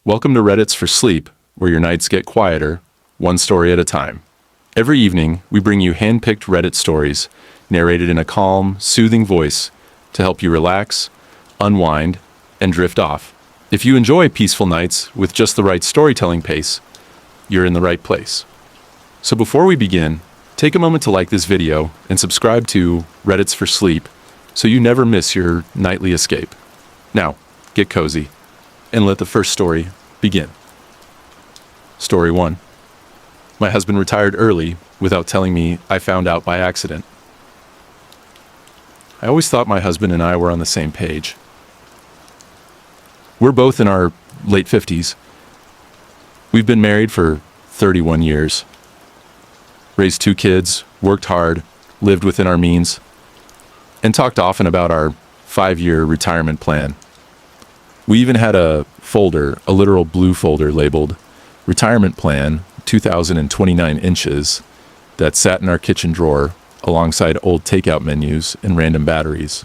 Welcome to Reddit's for Sleep, where your nights get quieter, one story at a time. Every evening, we bring you handpicked Reddit stories, narrated in a calm, soothing voice to help you relax, unwind, and drift off. If you enjoy peaceful nights with just the right storytelling pace, you're in the right place. So before we begin, take a moment to like this video and subscribe to Reddit's for Sleep so you never miss your nightly escape. Now, get cozy and let the first story begin. Story 1. My husband retired early without telling me. I found out by accident. I always thought my husband and I were on the same page. We're both in our late 50s. We've been married for 31 years. Raised 2 kids, worked hard, lived within our means, and talked often about our 5-year retirement plan. We even had a folder, a literal blue folder labeled Retirement Plan 2029 inches that sat in our kitchen drawer alongside old takeout menus and random batteries.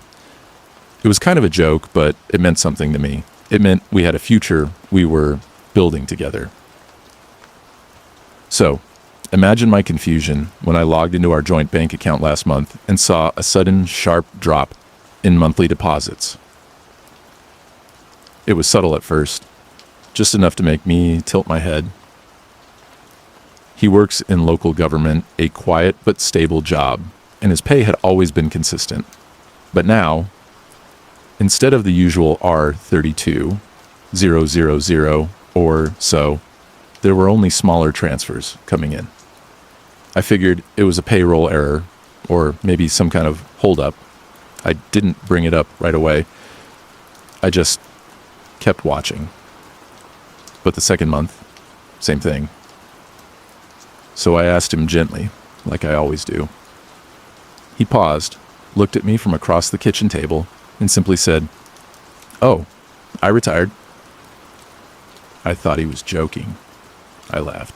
It was kind of a joke, but it meant something to me. It meant we had a future we were building together. So, imagine my confusion when I logged into our joint bank account last month and saw a sudden sharp drop in monthly deposits. It was subtle at first, just enough to make me tilt my head. He works in local government, a quiet but stable job, and his pay had always been consistent. But now, instead of the usual R32,000 or so, there were only smaller transfers coming in. I figured it was a payroll error, or maybe some kind of holdup. I didn't bring it up right away. I just kept watching. But the second month, same thing. So I asked him gently, like I always do. He paused, looked at me from across the kitchen table, and simply said, "Oh, I retired." I thought he was joking. I laughed.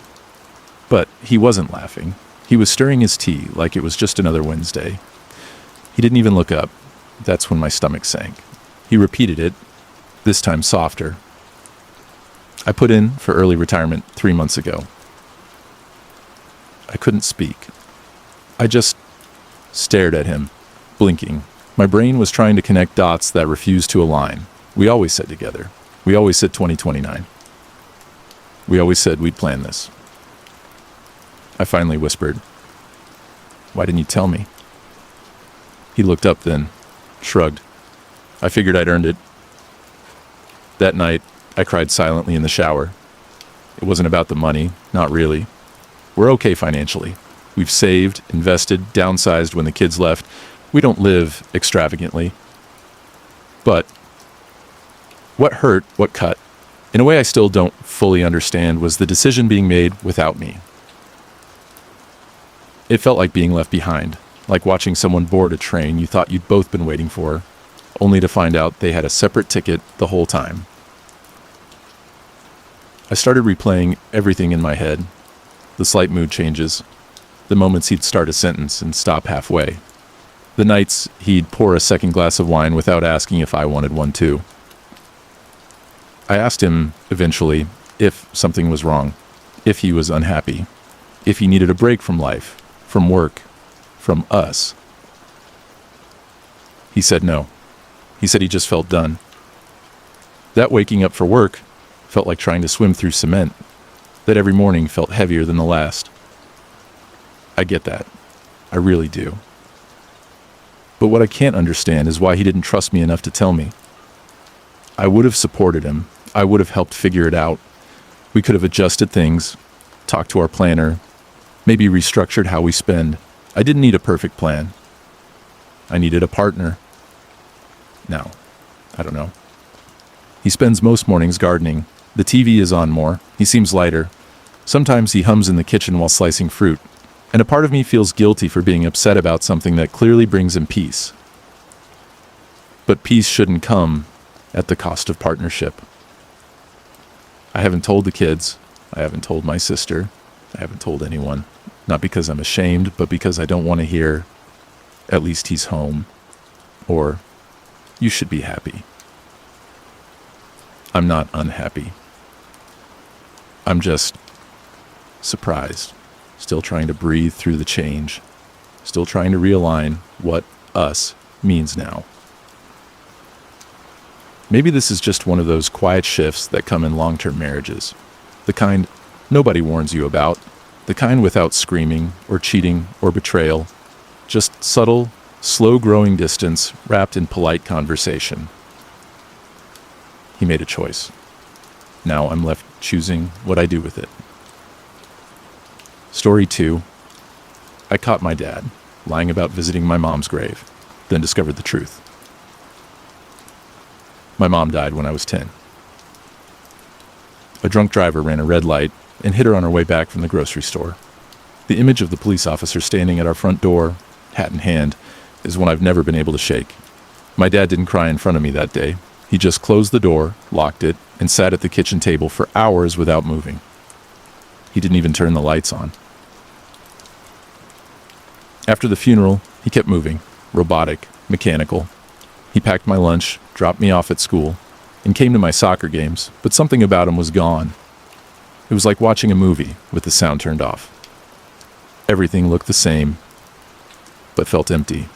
But he wasn't laughing. He was stirring his tea like it was just another Wednesday. He didn't even look up. That's when my stomach sank. He repeated it, this time softer. I put in for early retirement 3 months ago. I couldn't speak. I just stared at him, blinking. My brain was trying to connect dots that refused to align. We always said together. We always said 2029. We always said we'd plan this. I finally whispered, "Why didn't you tell me?" He looked up then, shrugged. I figured I'd earned it. That night, I cried silently in the shower. It wasn't about the money, not really. We're okay financially. We've saved, invested, downsized when the kids left. We don't live extravagantly. But what hurt, what cut, in a way I still don't fully understand, was the decision being made without me. It felt like being left behind, like watching someone board a train you thought you'd both been waiting for, only to find out they had a separate ticket the whole time. I started replaying everything in my head, the slight mood changes, the moments he'd start a sentence and stop halfway, the nights he'd pour a second glass of wine without asking if I wanted one too. I asked him, eventually, if something was wrong, if he was unhappy, if he needed a break from life, from work, from us. He said no. He said he just felt done. That waking up for work felt like trying to swim through cement, that every morning felt heavier than the last. I get that. I really do. But what I can't understand is why he didn't trust me enough to tell me. I would have supported him. I would have helped figure it out. We could have adjusted things, talked to our planner, maybe restructured how we spend. I didn't need a perfect plan. I needed a partner. Now, I don't know. He spends most mornings gardening. The TV is on more. He seems lighter. Sometimes he hums in the kitchen while slicing fruit. And a part of me feels guilty for being upset about something that clearly brings him peace. But peace shouldn't come at the cost of partnership. I haven't told the kids. I haven't told my sister. I haven't told anyone. Not because I'm ashamed, but because I don't want to hear, "At least he's home," or "You should be happy." I'm not unhappy. I'm just surprised, still trying to breathe through the change, still trying to realign what us means now. Maybe this is just one of those quiet shifts that come in long-term marriages, the kind nobody warns you about, the kind without screaming or cheating or betrayal, just subtle, slow-growing distance wrapped in polite conversation. He made a choice. Now I'm left choosing what I do with it. Story 2. I caught my dad lying about visiting my mom's grave, then discovered the truth. My mom died when I was 10. A drunk driver ran a red light and hit her on her way back from the grocery store. The image of the police officer standing at our front door, hat in hand, is one I've never been able to shake. My dad didn't cry in front of me that day. He just closed the door, locked it, and sat at the kitchen table for hours without moving. He didn't even turn the lights on. After the funeral, he kept moving, robotic, mechanical. He packed my lunch, dropped me off at school, and came to my soccer games, but something about him was gone. It was like watching a movie with the sound turned off. Everything looked the same, but felt empty.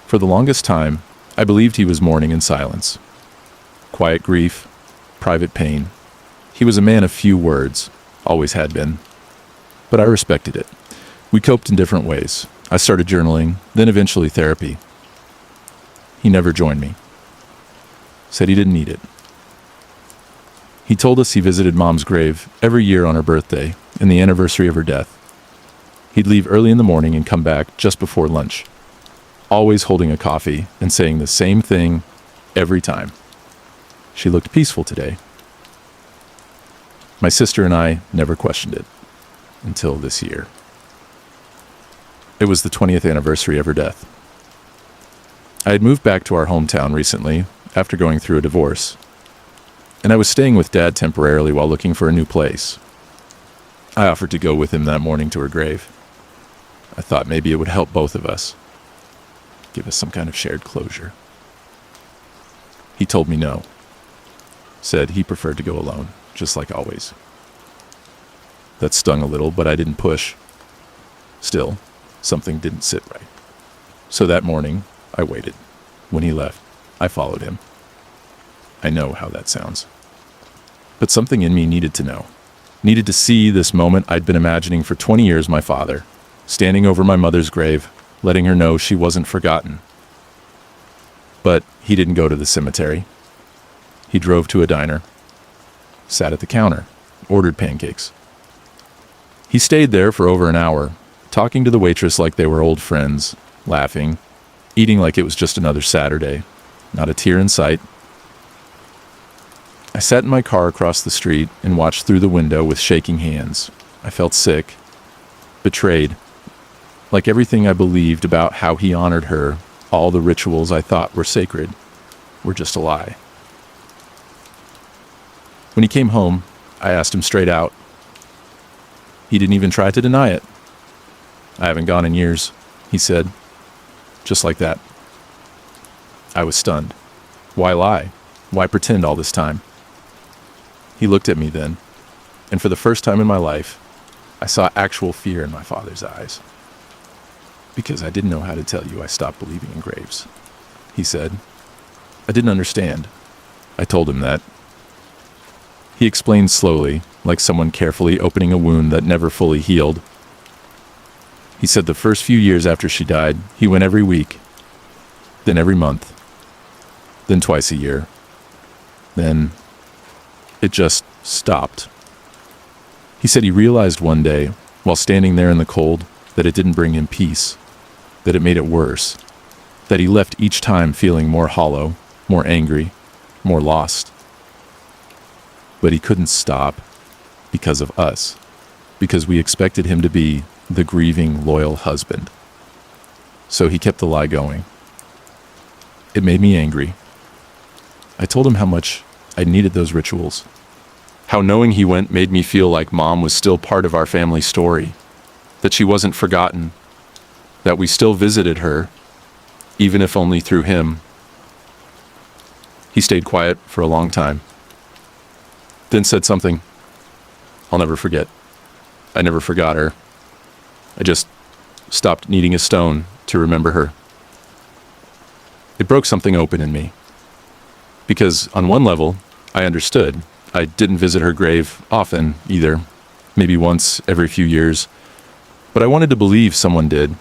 For the longest time, I believed he was mourning in silence. Quiet grief, private pain. He was a man of few words, always had been. But I respected it. We coped in different ways. I started journaling, then eventually therapy. He never joined me. Said he didn't need it. He told us he visited Mom's grave every year on her birthday and the anniversary of her death. He'd leave early in the morning and come back just before lunch, always holding a coffee and saying the same thing every time. She looked peaceful today. My sister and I never questioned it until this year. It was the 20th anniversary of her death. I had moved back to our hometown recently after going through a divorce, and I was staying with Dad temporarily while looking for a new place. I offered to go with him that morning to her grave. I thought maybe it would help both of us, give us some kind of shared closure. He told me no, said he preferred to go alone, just like always. That stung a little, but I didn't push. Still, something didn't sit right. So that morning, I waited. When he left, I followed him. I know how that sounds. But something in me needed to know. Needed to see this moment I'd been imagining for 20 years, my father, standing over my mother's grave, letting her know she wasn't forgotten. But he didn't go to the cemetery. He drove to a diner, sat at the counter, ordered pancakes. He stayed there for over an hour, talking to the waitress like they were old friends, laughing, eating like it was just another Saturday, not a tear in sight. I sat in my car across the street and watched through the window with shaking hands. I felt sick, betrayed, like everything I believed about how he honored her, all the rituals I thought were sacred, were just a lie. When he came home, I asked him straight out. He didn't even try to deny it. I haven't gone in years, he said, just like that. I was stunned. Why lie? Why pretend all this time? He looked at me then, and for the first time in my life, I saw actual fear in my father's eyes. Because I didn't know how to tell you I stopped believing in graves, he said. I didn't understand. I told him that. He explained slowly, like someone carefully opening a wound that never fully healed. He said the first few years after she died, he went every week, then every month, then twice a year. Then it just stopped. He said he realized one day, while standing there in the cold, that it didn't bring him peace, that it made it worse, that he left each time feeling more hollow, more angry, more lost. But he couldn't stop because of us, because we expected him to be the grieving, loyal husband. So he kept the lie going. It made me angry. I told him how much I needed those rituals, how knowing he went made me feel like Mom was still part of our family story, that she wasn't forgotten, that we still visited her, even if only through him. He stayed quiet for a long time. then said something I'll never forget. I never forgot her. I just stopped needing a stone to remember her. It broke something open in me. Because on one level, I understood. I didn't visit her grave often either, maybe once every few years. But I wanted to believe someone did,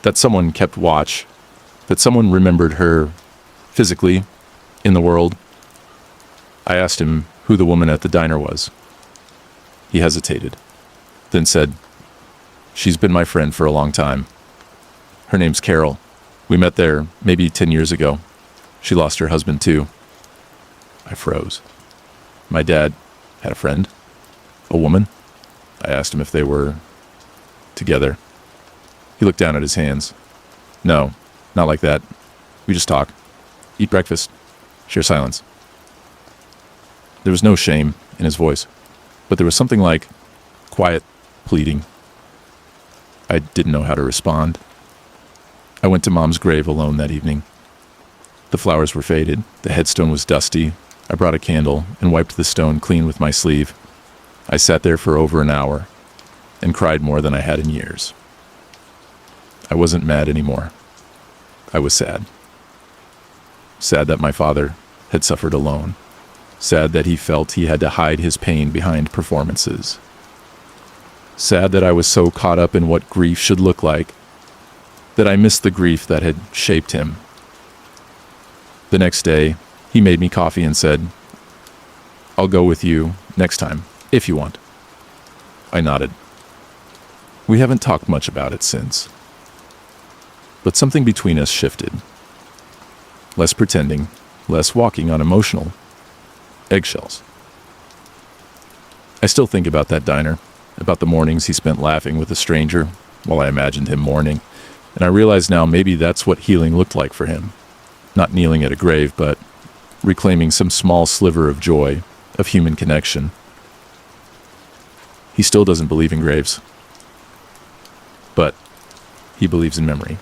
that someone kept watch, that someone remembered her physically in the world. I asked him who the woman at the diner was. He hesitated, then said, "She's been my friend for a long time. Her name's Carol. We met there maybe 10 years ago. She lost her husband too." I froze. My dad had a friend? A woman? I asked him if they were together. He looked down at his hands. "No, not like that. We just talk. Eat breakfast. Share silence." There was no shame in his voice, but there was something like quiet pleading. I didn't know how to respond. I went to Mom's grave alone that evening. The flowers were faded. The headstone was dusty. I brought a candle and wiped the stone clean with my sleeve. I sat there for over an hour and cried more than I had in years. I wasn't mad anymore. I was sad. Sad that my father had suffered alone. Sad that he felt he had to hide his pain behind performances. Sad that I was so caught up in what grief should look like that I missed the grief that had shaped him. The next day, he made me coffee and said, "I'll go with you next time, if you want." I nodded. We haven't talked much about it since. But something between us shifted. Less pretending, less walking on emotional eggshells. I still think about that diner, about the mornings he spent laughing with a stranger while I imagined him mourning, and I realize now maybe that's what healing looked like for him. Not kneeling at a grave, but reclaiming some small sliver of joy, of human connection. He still doesn't believe in graves, but he believes in memory,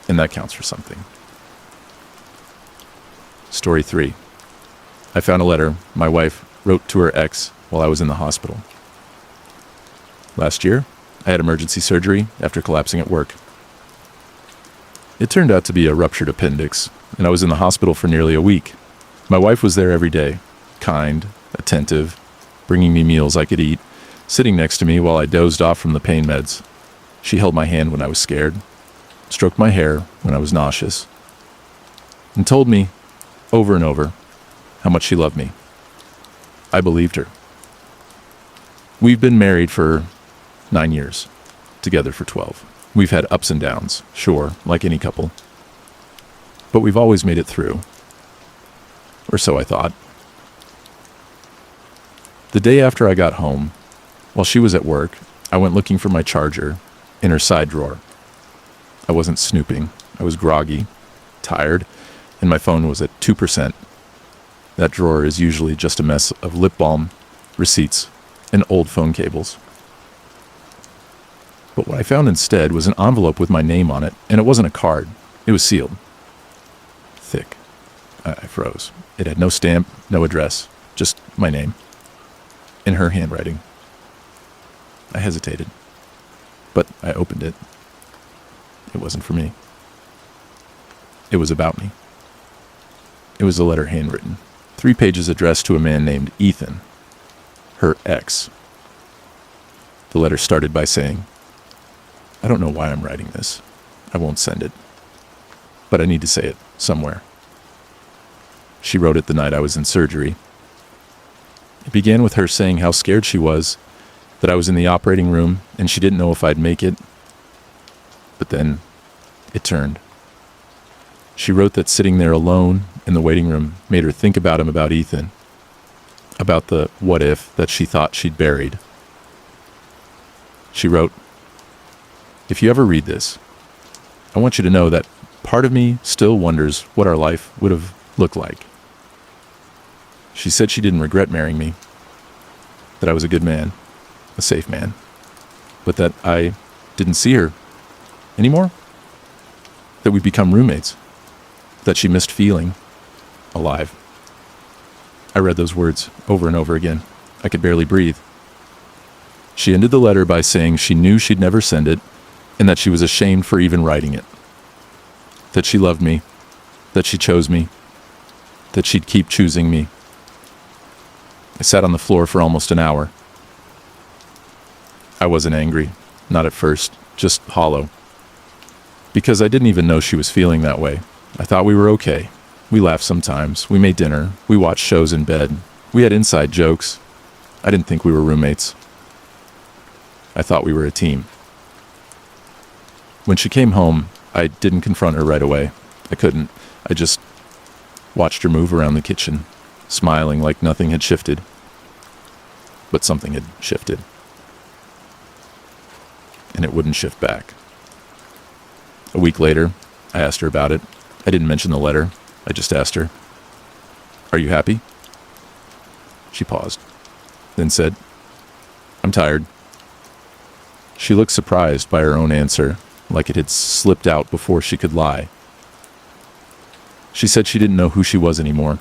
and that counts for something. Story 3. I found a letter my wife wrote to her ex while I was in the hospital. Last year, I had emergency surgery after collapsing at work. It turned out to be a ruptured appendix, and I was in the hospital for nearly a week. My wife was there every day, kind, attentive, bringing me meals I could eat, sitting next to me while I dozed off from the pain meds. She held my hand when I was scared, stroked my hair when I was nauseous, and told me, over and over, how much she loved me. I believed her. We've been married for 9 years, together for 12. We've had ups and downs, sure, like any couple. But we've always made it through. Or so I thought. The day after I got home, while she was at work, I went looking for my charger in her side drawer. I wasn't snooping. I was groggy, tired, and my phone was at 2%. That drawer is usually just a mess of lip balm, receipts, and old phone cables. But what I found instead was an envelope with my name on it, and it wasn't a card. It was sealed. Thick. I froze. It had no stamp, no address, just my name. In her handwriting. I hesitated, but I opened it. It wasn't for me. It was about me. It was a letter handwritten, 3 pages addressed to a man named Ethan, her ex. The letter started by saying, "I don't know why I'm writing this. I won't send it. But I need to say it somewhere." She wrote it the night I was in surgery. It began with her saying how scared she was, that I was in the operating room and she didn't know if I'd make it. But then it turned. She wrote that sitting there alone in the waiting room made her think about him, about Ethan, about the what if that she thought she'd buried. She wrote, "If you ever read this, I want you to know that part of me still wonders what our life would have looked like." She said she didn't regret marrying me, that I was a good man, a safe man, but that I didn't see her anymore, that we'd become roommates, that she missed feeling alive. I read those words over and over again. I could barely breathe. She ended the letter by saying she knew she'd never send it and that she was ashamed for even writing it. That she loved me, that she chose me, that she'd keep choosing me. I sat on the floor for almost an hour. I wasn't angry, not at first, just hollow. Because I didn't even know she was feeling that way. I thought we were okay. We laughed sometimes, we made dinner, we watched shows in bed, we had inside jokes. I didn't think we were roommates. I thought we were a team. When she came home, I didn't confront her right away. I couldn't. I just watched her move around the kitchen, smiling like nothing had shifted. But something had shifted. And it wouldn't shift back. A week later, I asked her about it. I didn't mention the letter. I just asked her, "Are you happy?" She paused, then said, "I'm tired." She looked surprised by her own answer, like it had slipped out before she could lie. She said she didn't know who she was anymore,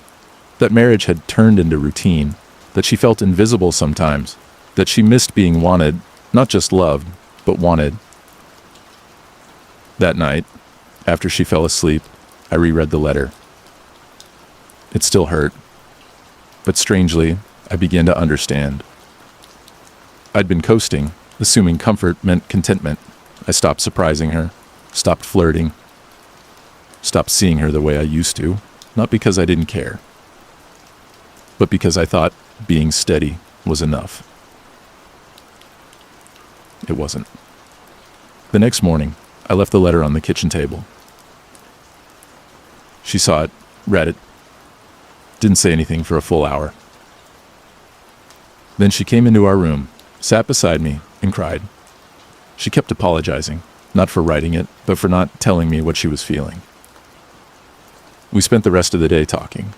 that marriage had turned into routine, that she felt invisible sometimes, that she missed being wanted, not just loved, but wanted. That night, after she fell asleep, I reread the letter. It still hurt, but strangely, I began to understand. I'd been coasting, assuming comfort meant contentment. I stopped surprising her, stopped flirting, stopped seeing her the way I used to, not because I didn't care, but because I thought being steady was enough. It wasn't. The next morning, I left the letter on the kitchen table. She saw it, read it, didn't say anything for a full hour. Then she came into our room, sat beside me, and cried. She kept apologizing, not for writing it, but for not telling me what she was feeling. We spent the rest of the day talking.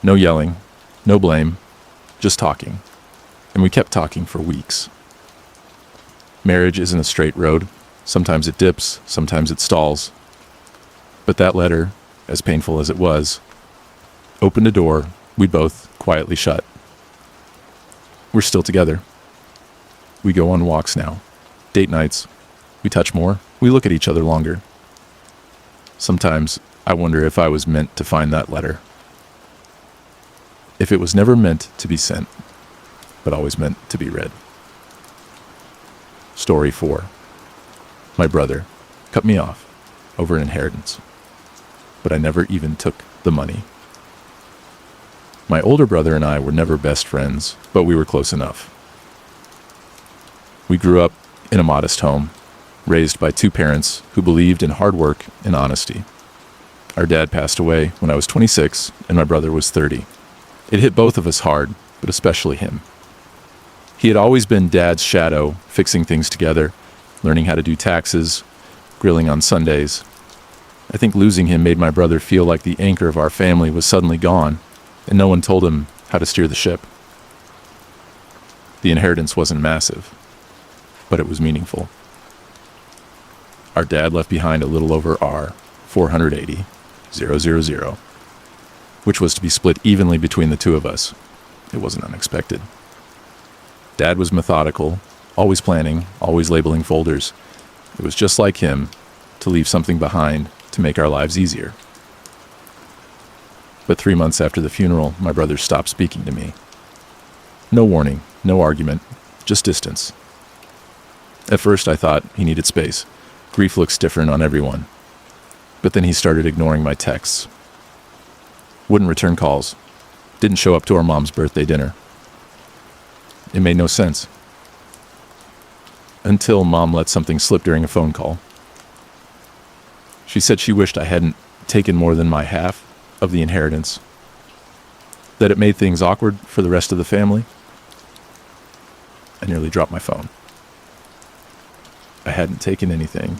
No yelling, no blame, just talking. And we kept talking for weeks. Marriage isn't a straight road. Sometimes it dips, sometimes it stalls. But that letter, as painful as it was, opened a door we'd both quietly shut. We're still together. We go on walks now, date nights. We touch more, we look at each other longer. Sometimes I wonder if I was meant to find that letter. If it was never meant to be sent, but always meant to be read. Story 4. My brother cut me off over an inheritance, but I never even took the money. My older brother and I were never best friends, but we were close enough. We grew up in a modest home, raised by two parents who believed in hard work and honesty. Our dad passed away when I was 26 and my brother was 30. It hit both of us hard, but especially him. He had always been Dad's shadow, fixing things together, learning how to do taxes, grilling on Sundays. I think losing him made my brother feel like the anchor of our family was suddenly gone, and no one told him how to steer the ship. The inheritance wasn't massive, but it was meaningful. Our dad left behind a little over $480,000, which was to be split evenly between the two of us. It wasn't unexpected. Dad was methodical, always planning, always labeling folders. It was just like him to leave something behind to make our lives easier. But 3 months after the funeral, my brother stopped speaking to me. No warning, no argument, just distance. At first I thought he needed space. Grief looks different on everyone. But then he started ignoring my texts. Wouldn't return calls. Didn't show up to our mom's birthday dinner. It made no sense. Until Mom let something slip during a phone call. She said she wished I hadn't taken more than my half of the inheritance. That it made things awkward for the rest of the family. I nearly dropped my phone. I hadn't taken anything.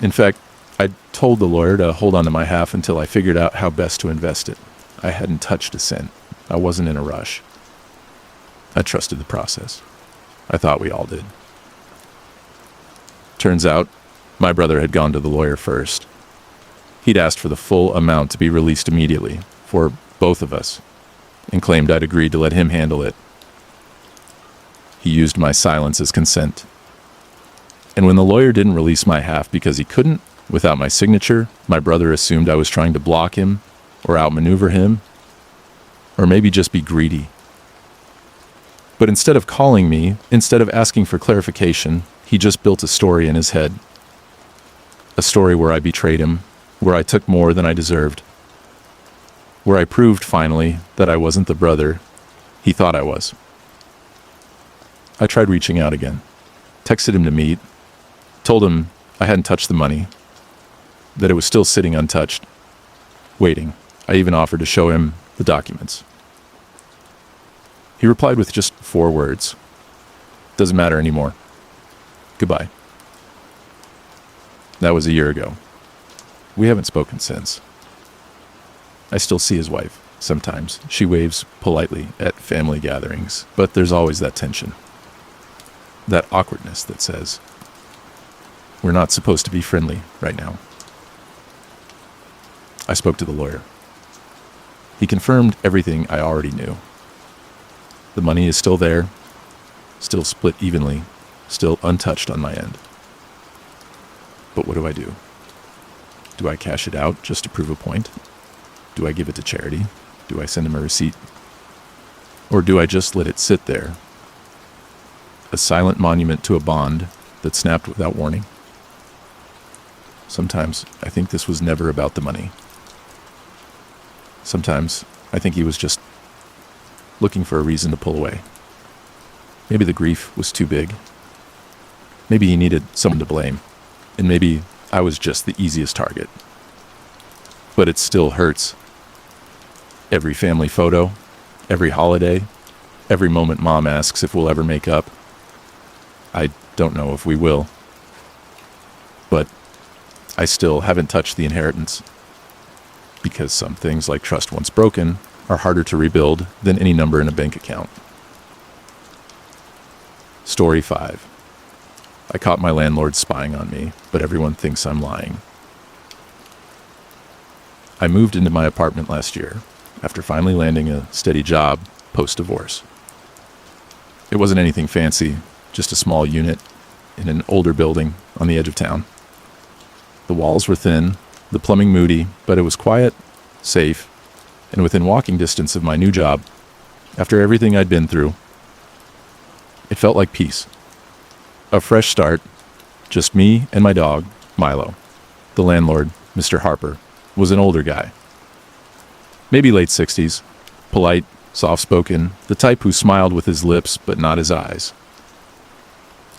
In fact, I told the lawyer to hold on to my half until I figured out how best to invest it. I hadn't touched a cent. I wasn't in a rush. I trusted the process. I thought we all did. Turns out, my brother had gone to the lawyer first. He'd asked for the full amount to be released immediately, for both of us, and claimed I'd agreed to let him handle it. He used my silence as consent. And when the lawyer didn't release my half because he couldn't, without my signature, my brother assumed I was trying to block him, or outmaneuver him, or maybe just be greedy. But instead of calling me, instead of asking for clarification, he just built a story in his head. A story where I betrayed him, where I took more than I deserved, where I proved finally that I wasn't the brother he thought I was. I tried reaching out again, texted him to meet, told him I hadn't touched the money, that it was still sitting untouched, waiting. I even offered to show him the documents. He replied with just 4 words. Doesn't matter anymore. Goodbye. That was a year ago. We haven't spoken since. I still see his wife. Sometimes she waves politely at family gatherings, but there's always that tension. That awkwardness that says, we're not supposed to be friendly right now. I spoke to the lawyer. He confirmed everything I already knew. The money is still there, still split evenly, still untouched on my end. But what do? Do I cash it out just to prove a point? Do I give it to charity? Do I send him a receipt? Or do I just let it sit there? A silent monument to a bond that snapped without warning? Sometimes I think this was never about the money. Sometimes I think he was just looking for a reason to pull away. Maybe the grief was too big. Maybe he needed someone to blame. And maybe I was just the easiest target. But it still hurts. Every family photo, every holiday, every moment Mom asks if we'll ever make up. I don't know if we will. But I still haven't touched the inheritance. Because some things, like trust once broken, are harder to rebuild than any number in a bank account. Story 5. I caught my landlord spying on me, but everyone thinks I'm lying. I moved into my apartment last year, after finally landing a steady job post-divorce. It wasn't anything fancy, just a small unit in an older building on the edge of town. The walls were thin, the plumbing moody, but it was quiet, safe, and within walking distance of my new job. After everything I'd been through, it felt like peace. A fresh start, just me and my dog, Milo. The landlord, Mr. Harper, was an older guy. Maybe late 60s, polite, soft-spoken, the type who smiled with his lips but not his eyes.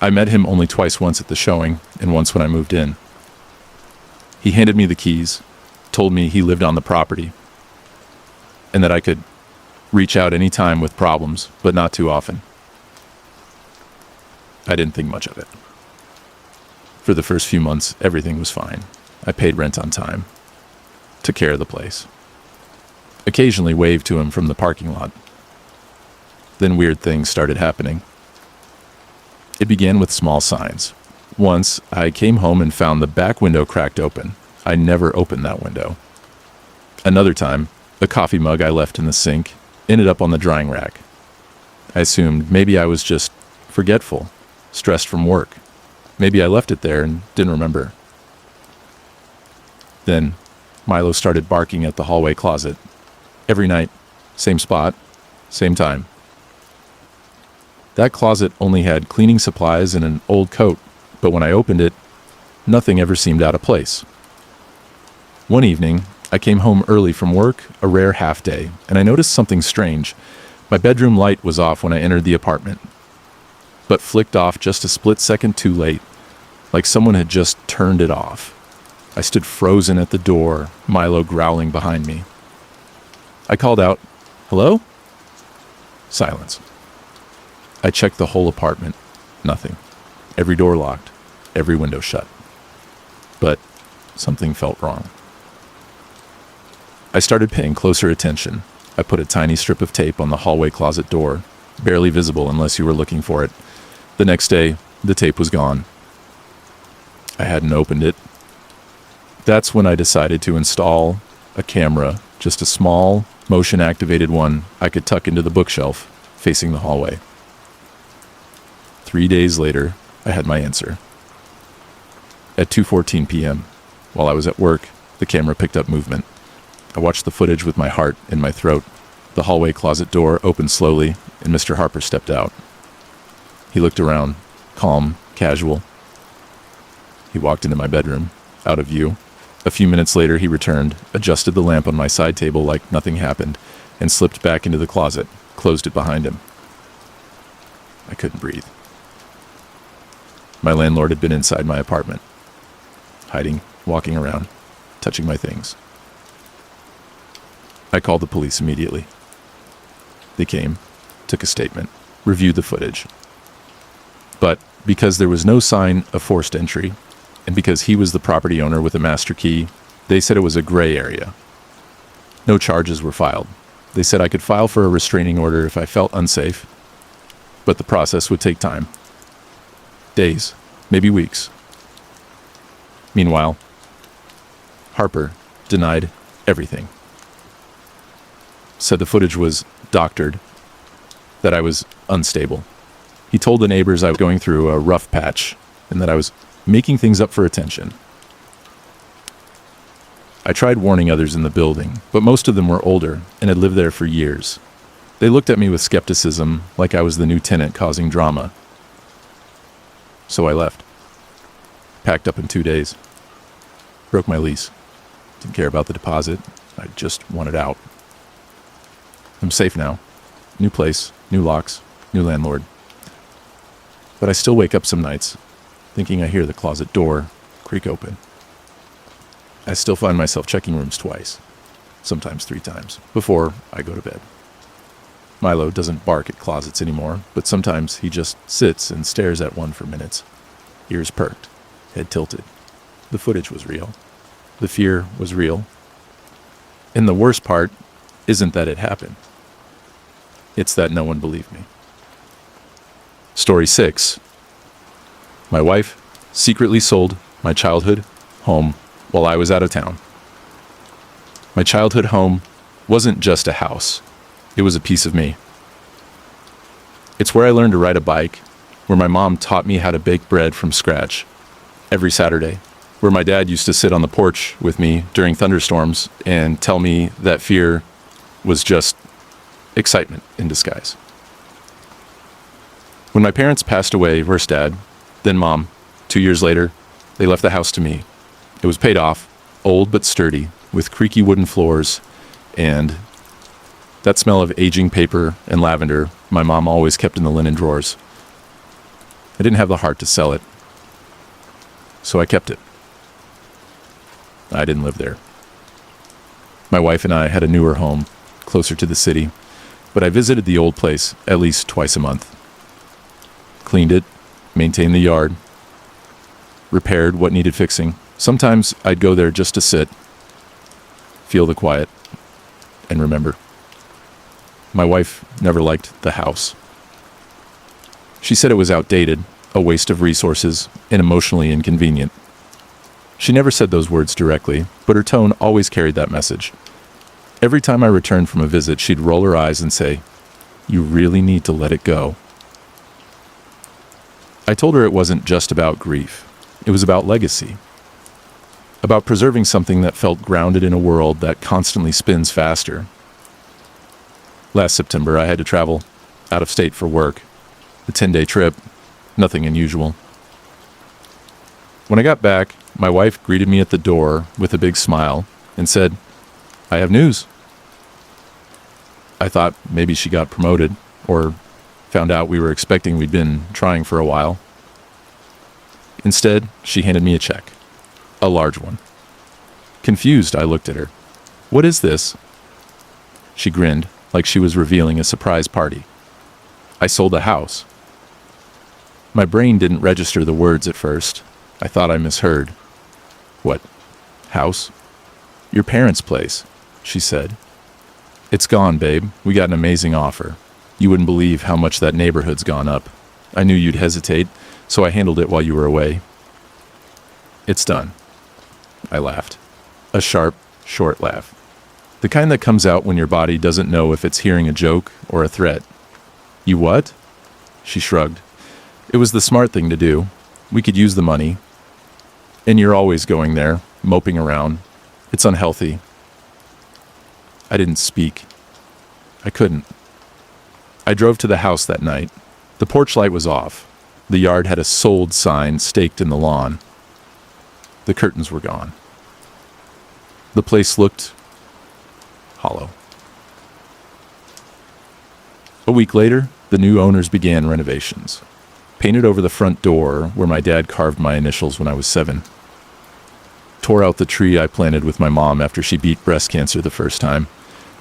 I met him only once at the showing and once when I moved in. He handed me the keys, told me he lived on the property, and that I could reach out any time with problems, but not too often. I didn't think much of it. For the first few months, everything was fine. I paid rent on time, took care of the place, occasionally waved to him from the parking lot. Then weird things started happening. It began with small signs. Once, I came home and found the back window cracked open. I never opened that window. Another time, a coffee mug I left in the sink ended up on the drying rack. I assumed maybe I was just forgetful, stressed from work. Maybe I left it there and didn't remember. Then, Milo started barking at the hallway closet. Every night, same spot, same time. That closet only had cleaning supplies and an old coat, but when I opened it, nothing ever seemed out of place. One evening, I came home early from work, a rare half day, and I noticed something strange. My bedroom light was off when I entered the apartment, but flicked off just a split second too late, like someone had just turned it off. I stood frozen at the door, Milo growling behind me. I called out, "Hello?" Silence. I checked the whole apartment. Nothing. Every door locked, every window shut. But something felt wrong. I started paying closer attention. I put a tiny strip of tape on the hallway closet door, barely visible unless you were looking for it. The next day, the tape was gone. I hadn't opened it. That's when I decided to install a camera, just a small, Motion-activated one I could tuck into the bookshelf facing the hallway. 3 days later, I had my answer. At 2:14 p.m., while I was at work, the camera picked up movement. I watched the footage with my heart in my throat. The hallway closet door opened slowly, and Mr. Harper stepped out. He looked around, calm, casual. He walked into my bedroom, out of view. A few minutes later, he returned, adjusted the lamp on my side table like nothing happened, and slipped back into the closet, closed it behind him. I couldn't breathe. My landlord had been inside my apartment, hiding, walking around, touching my things. I called the police immediately. They came, took a statement, reviewed the footage. But because there was no sign of forced entry, and because he was the property owner with a master key, they said it was a gray area. No charges were filed. They said I could file for a restraining order if I felt unsafe, but the process would take time. Days, maybe weeks. Meanwhile, Harper denied everything. Said the footage was doctored, that I was unstable. He told the neighbors I was going through a rough patch and that I was making things up for attention. I tried warning others in the building, but most of them were older and had lived there for years. They looked at me with skepticism, like I was the new tenant causing drama. So I left. Packed up in 2 days. Broke my lease. Didn't care about the deposit. I just wanted out. I'm safe now. New place, new locks, new landlord. But I still wake up some nights, thinking I hear the closet door creak open. I still find myself checking rooms twice, sometimes 3 times, before I go to bed. Milo doesn't bark at closets anymore, but sometimes he just sits and stares at one for minutes, ears perked, head tilted. The footage was real. The fear was real. And the worst part isn't that it happened. It's that no one believed me. Story 6. My wife secretly sold my childhood home while I was out of town. My childhood home wasn't just a house. It was a piece of me. It's where I learned to ride a bike, where my mom taught me how to bake bread from scratch every Saturday, where my dad used to sit on the porch with me during thunderstorms and tell me that fear was just excitement in disguise. When my parents passed away, first dad, then mom, 2 years later, they left the house to me. It was paid off, old but sturdy, with creaky wooden floors, and that smell of aging paper and lavender my mom always kept in the linen drawers. I didn't have the heart to sell it, so I kept it. I didn't live there. My wife and I had a newer home, closer to the city, but I visited the old place at least twice a month. Cleaned it, maintained the yard, repaired what needed fixing. Sometimes I'd go there just to sit, feel the quiet, and remember. My wife never liked the house. She said it was outdated, a waste of resources, and emotionally inconvenient. She never said those words directly, but her tone always carried that message. Every time I returned from a visit, she'd roll her eyes and say, "You really need to let it go." I told her it wasn't just about grief. It was about legacy. About preserving something that felt grounded in a world that constantly spins faster. Last September, I had to travel out of state for work. A 10-day trip, nothing unusual. When I got back, my wife greeted me at the door with a big smile and said, "I have news." I thought maybe she got promoted or found out we were expecting we'd been trying for a while. Instead, she handed me a check, a large one. Confused, I looked at her. "What is this?" She grinned, like she was revealing a surprise party. "I sold a house." My brain didn't register the words at first. I thought I misheard. "What? House?" "Your parents' place," she said. "It's gone, babe. We got an amazing offer. You wouldn't believe how much that neighborhood's gone up. I knew you'd hesitate, so I handled it while you were away." "It's done." I laughed. A sharp, short laugh. The kind that comes out when your body doesn't know if it's hearing a joke or a threat. You what? She shrugged. It was the smart thing to do. We could use the money. And you're always going there, moping around. It's unhealthy. I didn't speak. I couldn't. I drove to the house that night. The porch light was off. The yard had a sold sign staked in the lawn. The curtains were gone. The place looked hollow. A week later, the new owners began renovations. Painted over the front door where my dad carved my initials when I was 7. Tore out the tree I planted with my mom after she beat breast cancer the first time.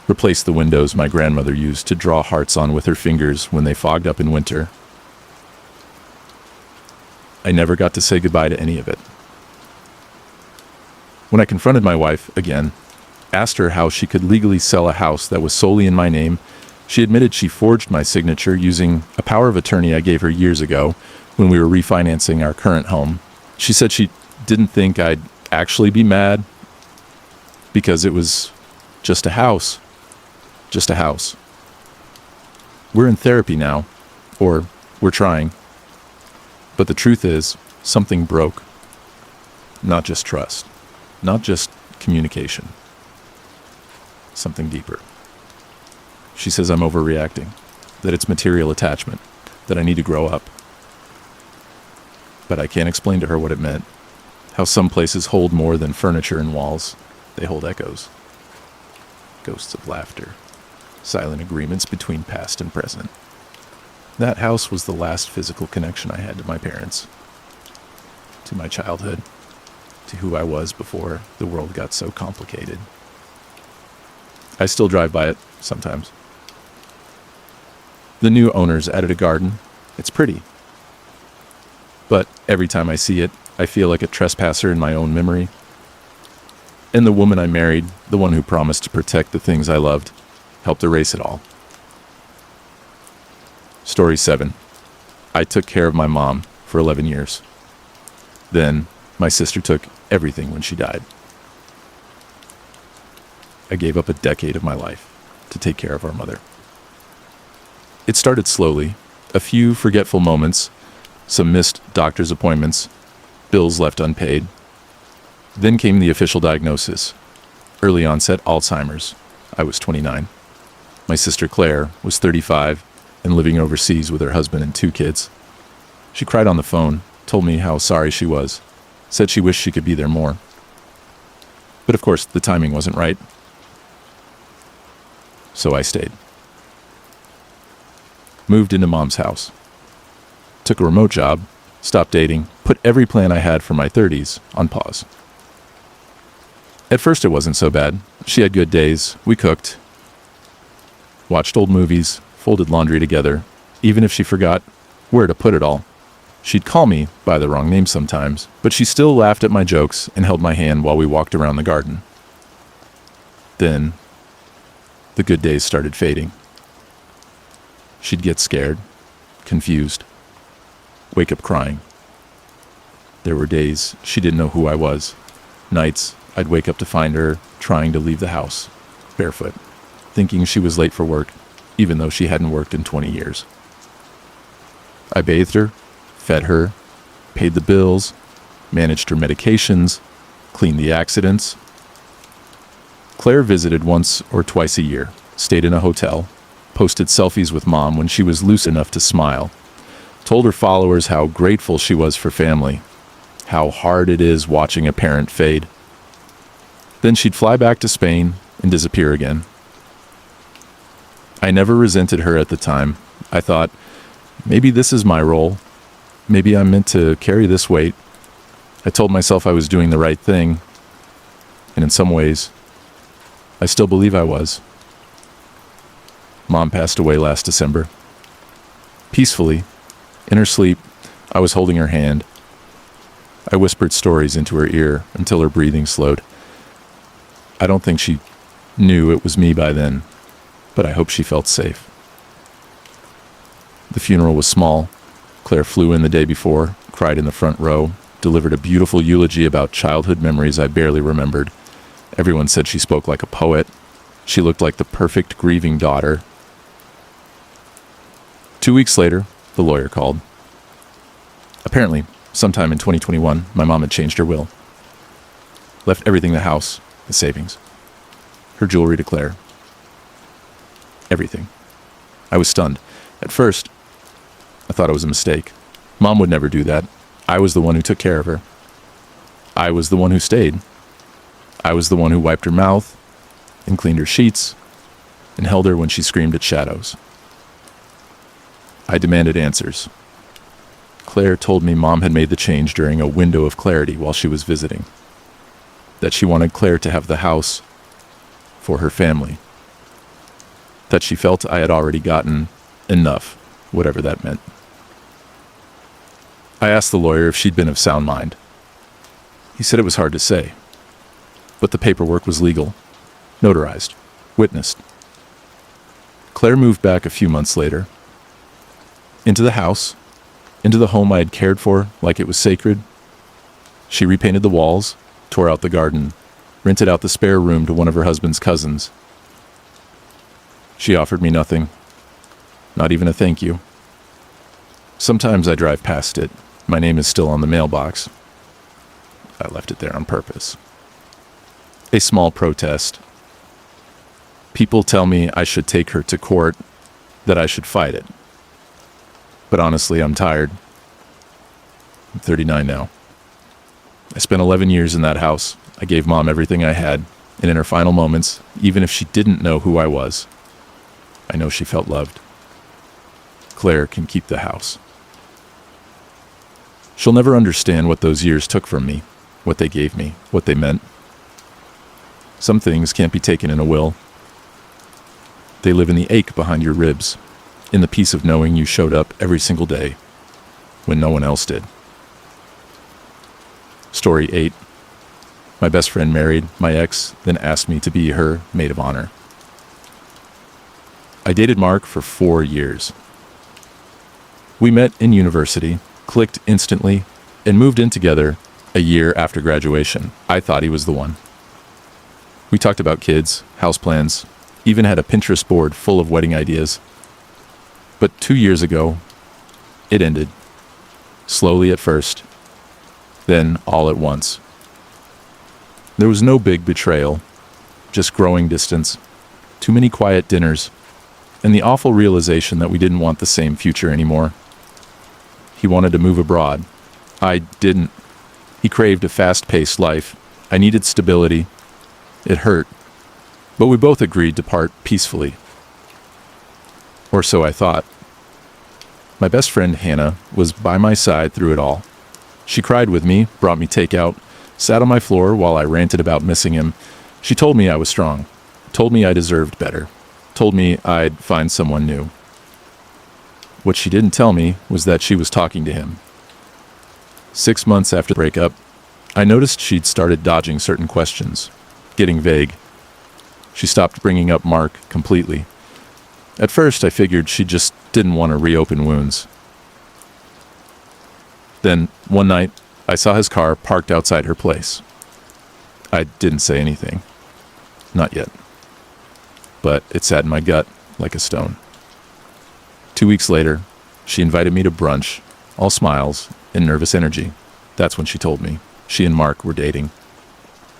Replaced the windows my grandmother used to draw hearts on with her fingers when they fogged up in winter. I never got to say goodbye to any of it. When I confronted my wife again, asked her how she could legally sell a house that was solely in my name, she admitted she forged my signature using a power of attorney I gave her years ago when we were refinancing our current home. She said she didn't think I'd actually be mad because it was just a house. Just a house. We're in therapy now, or we're trying. But the truth is, something broke. Not just trust. Not just communication. Something deeper. She says I'm overreacting, that it's material attachment, that I need to grow up. But I can't explain to her what it meant. How some places hold more than furniture and walls. They hold echoes. Ghosts of laughter. Silent agreements between past and present. That house was the last physical connection I had to my parents. To my childhood. To who I was before the world got so complicated. I still drive by it sometimes. The new owners added a garden. It's pretty. But every time I see it, I feel like a trespasser in my own memory. And the woman I married, the one who promised to protect the things I loved, helped erase it all. Story 7. I took care of my mom for 11 years. Then, my sister took everything when she died. I gave up a decade of my life to take care of our mother. It started slowly, a few forgetful moments, some missed doctor's appointments, bills left unpaid. Then came the official diagnosis, early onset Alzheimer's. I was 29. My sister Claire was 35 and living overseas with her husband and 2 kids. She cried on the phone, told me how sorry she was, said she wished she could be there more. But of course, the timing wasn't right. So I stayed. Moved into Mom's house. Took a remote job, stopped dating, put every plan I had for my 30s on pause. At first it wasn't so bad. She had good days, we cooked, watched old movies, folded laundry together, even if she forgot where to put it all. She'd call me by the wrong name sometimes, but she still laughed at my jokes and held my hand while we walked around the garden. Then, the good days started fading. She'd get scared, confused, wake up crying. There were days she didn't know who I was. Nights I'd wake up to find her trying to leave the house, barefoot, thinking she was late for work, even though she hadn't worked in 20 years. I bathed her, fed her, paid the bills, managed her medications, cleaned the accidents. Claire visited once or twice a year, stayed in a hotel, posted selfies with Mom when she was loose enough to smile, told her followers how grateful she was for family, how hard it is watching a parent fade. Then she'd fly back to Spain and disappear again. I never resented her at the time. I thought, maybe this is my role. Maybe I'm meant to carry this weight. I told myself I was doing the right thing, and in some ways, I still believe I was. Mom passed away last December. Peacefully, in her sleep, I was holding her hand. I whispered stories into her ear until her breathing slowed. I don't think she knew it was me by then, but I hope she felt safe. The funeral was small. Claire flew in the day before, cried in the front row, delivered a beautiful eulogy about childhood memories I barely remembered. Everyone said she spoke like a poet. She looked like the perfect grieving daughter. 2 weeks later, the lawyer called. Apparently, sometime in 2021, my mom had changed her will. Left everything in the house, the savings. Her jewelry to Claire. Everything. I was stunned. At first, I thought it was a mistake. Mom would never do that. I was the one who took care of her. I was the one who stayed. I was the one who wiped her mouth and cleaned her sheets and held her when she screamed at shadows. I demanded answers. Claire told me Mom had made the change during a window of clarity while she was visiting. That she wanted Claire to have the house for her family. That she felt I had already gotten enough, whatever that meant. I asked the lawyer if she'd been of sound mind. He said it was hard to say, but the paperwork was legal, notarized, witnessed. Claire moved back a few months later, into the house, into the home I had cared for like it was sacred. She repainted the walls, tore out the garden, rented out the spare room to one of her husband's cousins. She offered me nothing, not even a thank you. Sometimes I drive past it. My name is still on the mailbox. I left it there on purpose. A small protest. People tell me I should take her to court, that I should fight it. But honestly, I'm tired. I'm 39 now. I spent 11 years in that house. I gave Mom everything I had, and in her final moments, even if she didn't know who I was, I know she felt loved. Claire can keep the house. She'll never understand what those years took from me, what they gave me, what they meant. Some things can't be taken in a will. They live in the ache behind your ribs, in the peace of knowing you showed up every single day when no one else did. Story 8. My best friend married my ex, then asked me to be her maid of honor. I dated Mark for 4 years. We met in university, clicked instantly, and moved in together a year after graduation. I thought he was the one. We talked about kids, house plans, even had a Pinterest board full of wedding ideas. But 2 years ago, it ended. Slowly at first, then all at once. There was no big betrayal, just growing distance, too many quiet dinners, and the awful realization that we didn't want the same future anymore. He wanted to move abroad. I didn't. He craved a fast-paced life. I needed stability. It hurt. But we both agreed to part peacefully. Or so I thought. My best friend Hannah was by my side through it all. She cried with me, brought me takeout, sat on my floor while I ranted about missing him. She told me I was strong, told me I deserved better, told me I'd find someone new. What she didn't tell me was that she was talking to him. 6 months after the breakup, I noticed she'd started dodging certain questions, getting vague. She stopped bringing up Mark completely. At first, I figured she just didn't want to reopen wounds. Then, one night, I saw his car parked outside her place. I didn't say anything. Not yet. But it sat in my gut like a stone. 2 weeks later, she invited me to brunch, all smiles and nervous energy. That's when she told me she and Mark were dating.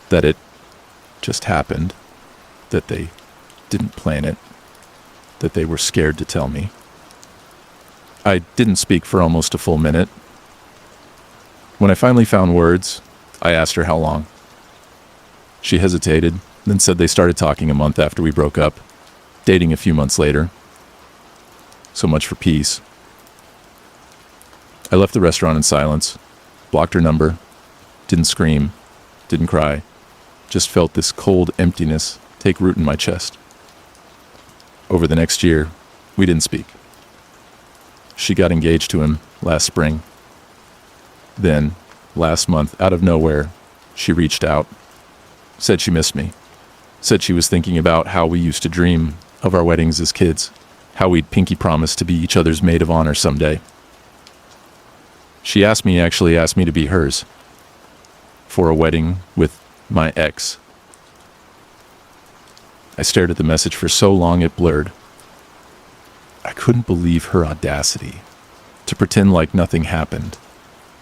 That it just happened. That they didn't plan it. That they were scared to tell me. I didn't speak for almost a full minute. When I finally found words, I asked her how long. She hesitated, then said they started talking a month after we broke up, dating a few months later. So much for peace. I left the restaurant in silence, blocked her number, didn't scream, didn't cry, just felt this cold emptiness take root in my chest. Over the next year, we didn't speak. She got engaged to him last spring. Then, last month, out of nowhere, she reached out, said she missed me, said she was thinking about how we used to dream of our weddings as kids, how we'd pinky promise to be each other's maid of honor someday. She actually asked me to be hers for a wedding with my ex. I stared at the message for so long it blurred. I couldn't believe her audacity. To pretend like nothing happened.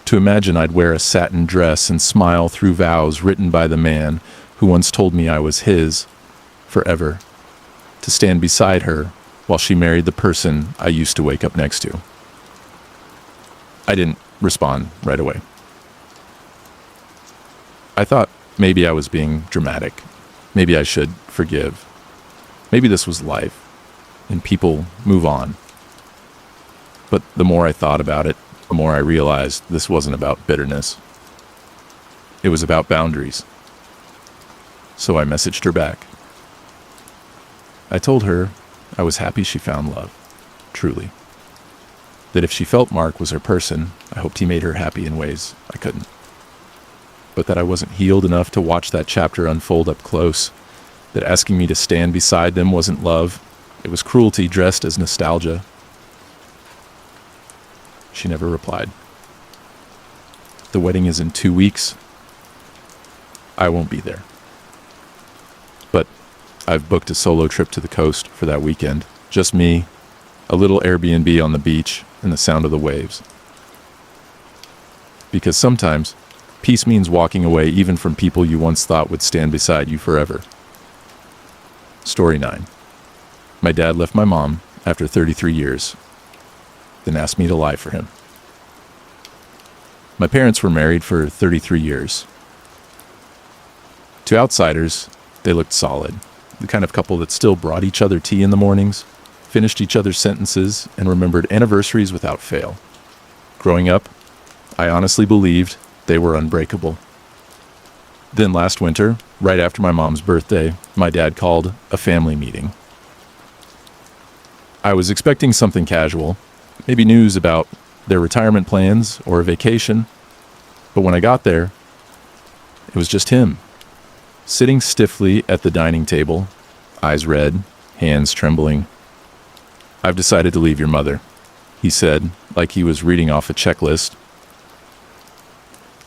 To imagine I'd wear a satin dress and smile through vows written by the man who once told me I was his, forever. To stand beside her while she married the person I used to wake up next to. I didn't respond right away. I thought maybe I was being dramatic. Maybe I should forgive. Maybe this was life, and people move on. But the more I thought about it, the more I realized this wasn't about bitterness. It was about boundaries. So I messaged her back. I told her I was happy she found love, truly. That if she felt Mark was her person, I hoped he made her happy in ways I couldn't. But that I wasn't healed enough to watch that chapter unfold up close. That asking me to stand beside them wasn't love. It was cruelty dressed as nostalgia. She never replied. The wedding is in 2 weeks. I won't be there. But I've booked a solo trip to the coast for that weekend. Just me, a little Airbnb on the beach, and the sound of the waves. Because sometimes, peace means walking away even from people you once thought would stand beside you forever. Story 9. My dad left my mom after 33 years, then asked me to lie for him. My parents were married for 33 years. To outsiders, they looked solid. The kind of couple that still brought each other tea in the mornings, finished each other's sentences, and remembered anniversaries without fail. Growing up, I honestly believed they were unbreakable. Then last winter, right after my mom's birthday, my dad called a family meeting. I was expecting something casual, maybe news about their retirement plans or a vacation, but when I got there, it was just him, sitting stiffly at the dining table, eyes red, hands trembling. "I've decided to leave your mother," he said, like he was reading off a checklist.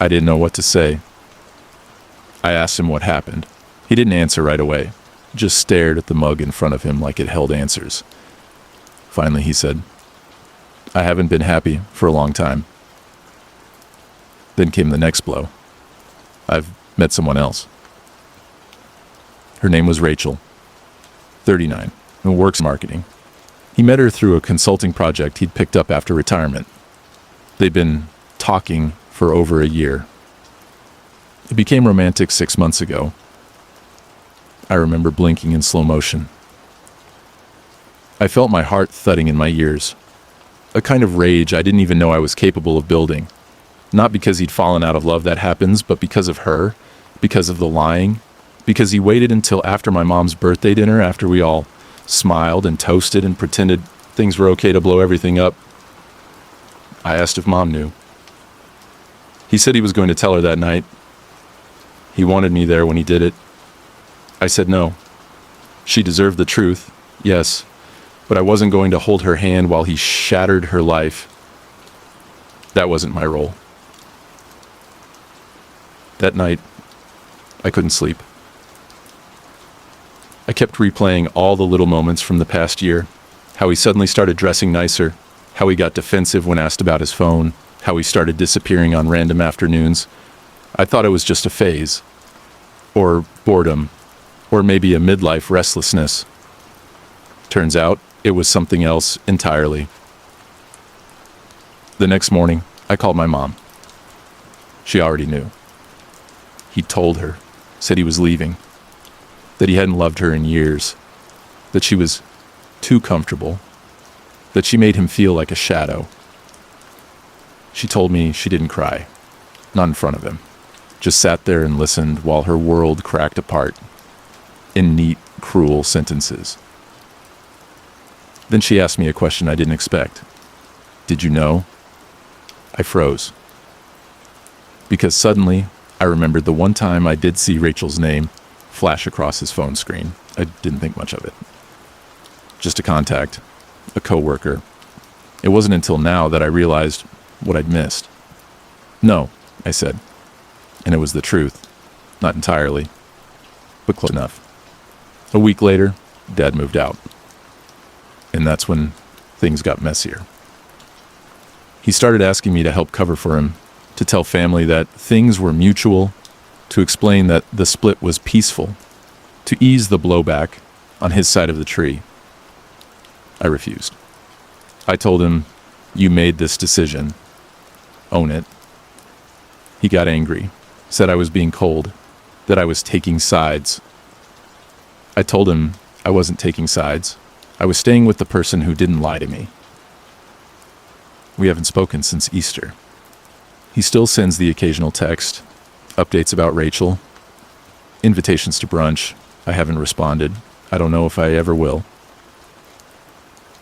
I didn't know what to say. I asked him what happened. He didn't answer right away, just stared at the mug in front of him like it held answers. Finally, he said, "I haven't been happy for a long time." Then came the next blow. I've met someone else. Her name was Rachel, 39, and works marketing. He met her through a consulting project he'd picked up after retirement. They'd been talking for over a year. It became romantic 6 months ago. I remember blinking in slow motion. I felt my heart thudding in my ears. A kind of rage I didn't even know I was capable of building. Not because he'd fallen out of love, that happens, but because of her, because of the lying, because he waited until after my mom's birthday dinner, after we all smiled and toasted and pretended things were okay to blow everything up. I asked if Mom knew. He said he was going to tell her that night. He wanted me there when he did it. I said no. She deserved the truth, yes, but I wasn't going to hold her hand while he shattered her life. That wasn't my role. That night, I couldn't sleep. I kept replaying all the little moments from the past year. How he suddenly started dressing nicer, how he got defensive when asked about his phone, how he started disappearing on random afternoons. I thought it was just a phase, or boredom, or maybe a midlife restlessness. Turns out, it was something else entirely. The next morning, I called my mom. She already knew. He told her, said he was leaving, that he hadn't loved her in years, that she was too comfortable, that she made him feel like a shadow. She told me she didn't cry, not in front of him, just sat there and listened while her world cracked apart in neat, cruel sentences. Then she asked me a question I didn't expect. "Did you know?" I froze. Because suddenly, I remembered the one time I did see Rachel's name flash across his phone screen. I didn't think much of it. Just a contact, a coworker. It wasn't until now that I realized what I'd missed. "No," I said. And it was the truth. Not entirely, but close enough. A week later, Dad moved out. And that's when things got messier. He started asking me to help cover for him, to tell family that things were mutual, to explain that the split was peaceful, to ease the blowback on his side of the tree. I refused. I told him, "You made this decision. Own it." He got angry, said I was being cold, that I was taking sides. I told him I wasn't taking sides. I was staying with the person who didn't lie to me. We haven't spoken since Easter. He still sends the occasional text, updates about Rachel, invitations to brunch. I haven't responded. I don't know if I ever will.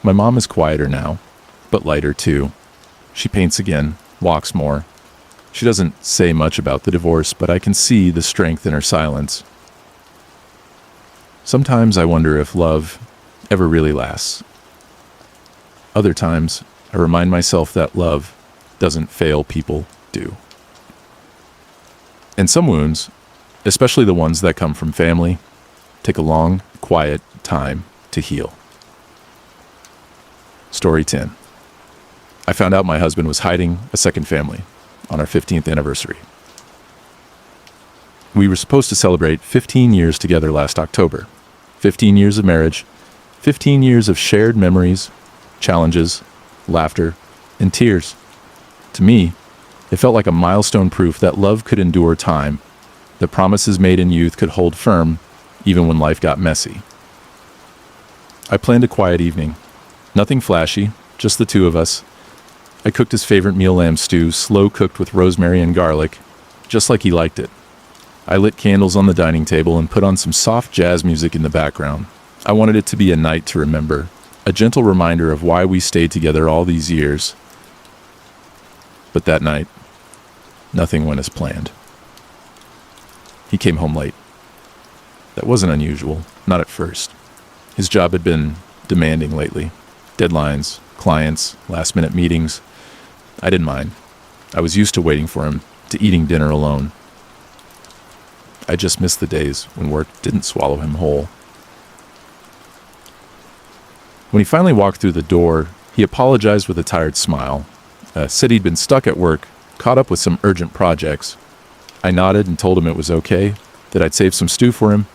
My mom is quieter now, but lighter too. She paints again, walks more. She doesn't say much about the divorce, but I can see the strength in her silence. Sometimes I wonder if love ever really lasts. Other times, I remind myself that love doesn't fail, people do. And some wounds, especially the ones that come from family, take a long, quiet time to heal. Story 10. I found out my husband was hiding a second family on our 15th anniversary. We were supposed to celebrate 15 years together last October. 15 years of marriage, 15 years of shared memories, challenges, laughter, and tears. To me, it felt like a milestone proof that love could endure time, that promises made in youth could hold firm even when life got messy. I planned a quiet evening. Nothing flashy, just the two of us. I cooked his favorite meal, lamb stew, slow cooked with rosemary and garlic, just like he liked it. I lit candles on the dining table and put on some soft jazz music in the background. I wanted it to be a night to remember, a gentle reminder of why we stayed together all these years. But that night, nothing went as planned. He came home late. That wasn't unusual, not at first. His job had been demanding lately. Deadlines, clients, last-minute meetings. I didn't mind. I was used to waiting for him, to eating dinner alone. I just missed the days when work didn't swallow him whole. When he finally walked through the door, he apologized with a tired smile, said he'd been stuck at work, caught up with some urgent projects. I nodded and told him it was okay, that I'd save some stew for him.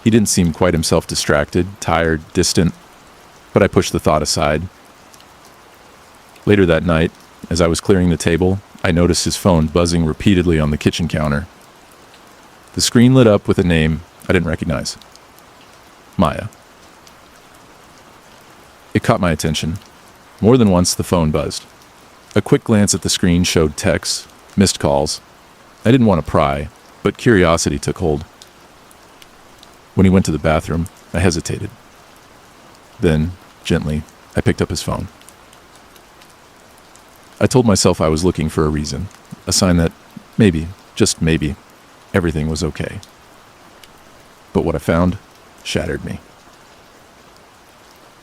He didn't seem quite himself, distracted, tired, distant, but I pushed the thought aside. Later that night, as I was clearing the table, I noticed his phone buzzing repeatedly on the kitchen counter. The screen lit up with a name I didn't recognize. Maya. It caught my attention. More than once, the phone buzzed. A quick glance at the screen showed texts, missed calls. I didn't want to pry, but curiosity took hold. When he went to the bathroom, I hesitated. Then, gently, I picked up his phone. I told myself I was looking for a reason, a sign that maybe, just maybe, everything was okay. But what I found shattered me.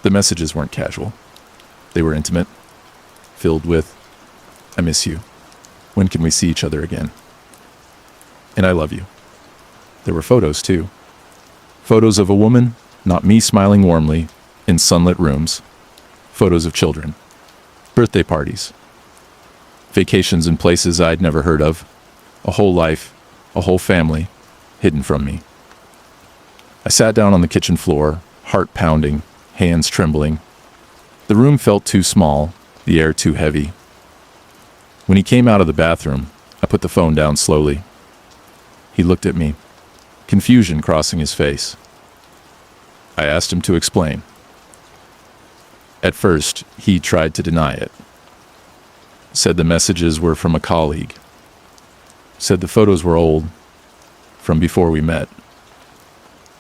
The messages weren't casual. They were intimate, filled with, "I miss you. When can we see each other again? And I love you." There were photos, too. Photos of a woman, not me, smiling warmly, in sunlit rooms. Photos of children. Birthday parties. Vacations in places I'd never heard of. A whole life, a whole family, hidden from me. I sat down on the kitchen floor, heart pounding, hands trembling. The room felt too small, the air too heavy. When he came out of the bathroom, I put the phone down slowly. He looked at me, confusion crossing his face. I asked him to explain. At first, he tried to deny it. Said the messages were from a colleague. Said the photos were old, from before we met.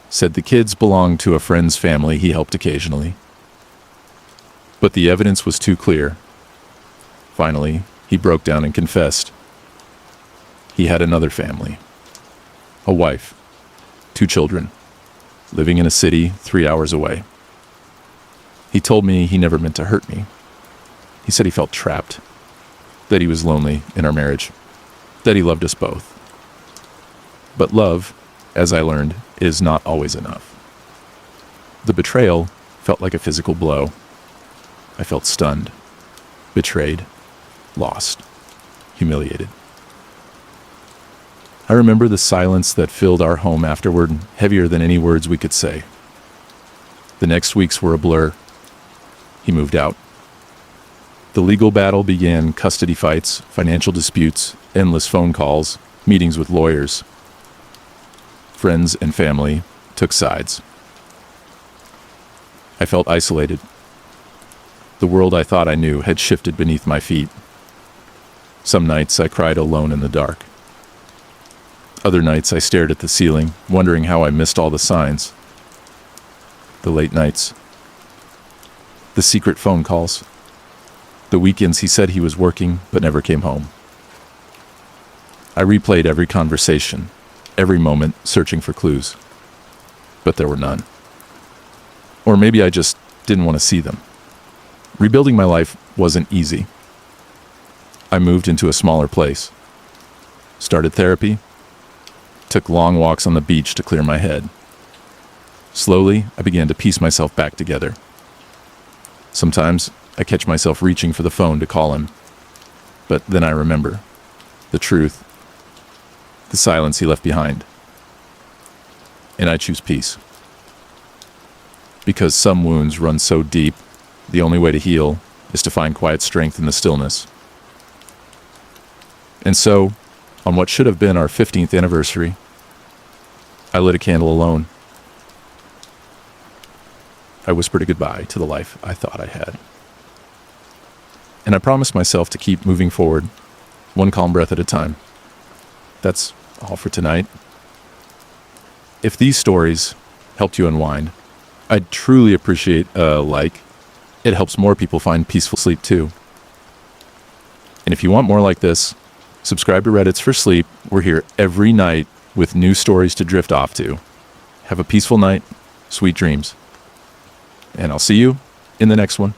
Said the kids belonged to a friend's family he helped occasionally. But the evidence was too clear. Finally, he broke down and confessed. He had another family. A wife, 2 children, living in a city 3 hours away. He told me he never meant to hurt me. He said he felt trapped, that he was lonely in our marriage, that he loved us both. But love, as I learned, is not always enough. The betrayal felt like a physical blow. I felt stunned, betrayed, lost, humiliated. I remember the silence that filled our home afterward, heavier than any words we could say. The next weeks were a blur. He moved out. The legal battle began: custody fights, financial disputes, endless phone calls, meetings with lawyers. Friends and family took sides. I felt isolated. The world I thought I knew had shifted beneath my feet. Some nights I cried alone in the dark. Other nights I stared at the ceiling, wondering how I missed all the signs. The late nights. The secret phone calls. The weekends he said he was working but never came home. I replayed every conversation, every moment, searching for clues. But there were none. Or maybe I just didn't want to see them. Rebuilding my life wasn't easy. I moved into a smaller place. Started therapy. Took long walks on the beach to clear my head. Slowly, I began to piece myself back together. Sometimes I catch myself reaching for the phone to call him. But then I remember the truth, the silence he left behind. And I choose peace. Because some wounds run so deep, the only way to heal is to find quiet strength in the stillness. And so, on what should have been our 15th anniversary, I lit a candle alone. I whispered a goodbye to the life I thought I had. And I promised myself to keep moving forward, one calm breath at a time. That's all for tonight. If these stories helped you unwind, I'd truly appreciate a like. It helps more people find peaceful sleep too. And if you want more like this, subscribe to Reddit's for Sleep. We're here every night with new stories to drift off to. Have a peaceful night, sweet dreams. And I'll see you in the next one.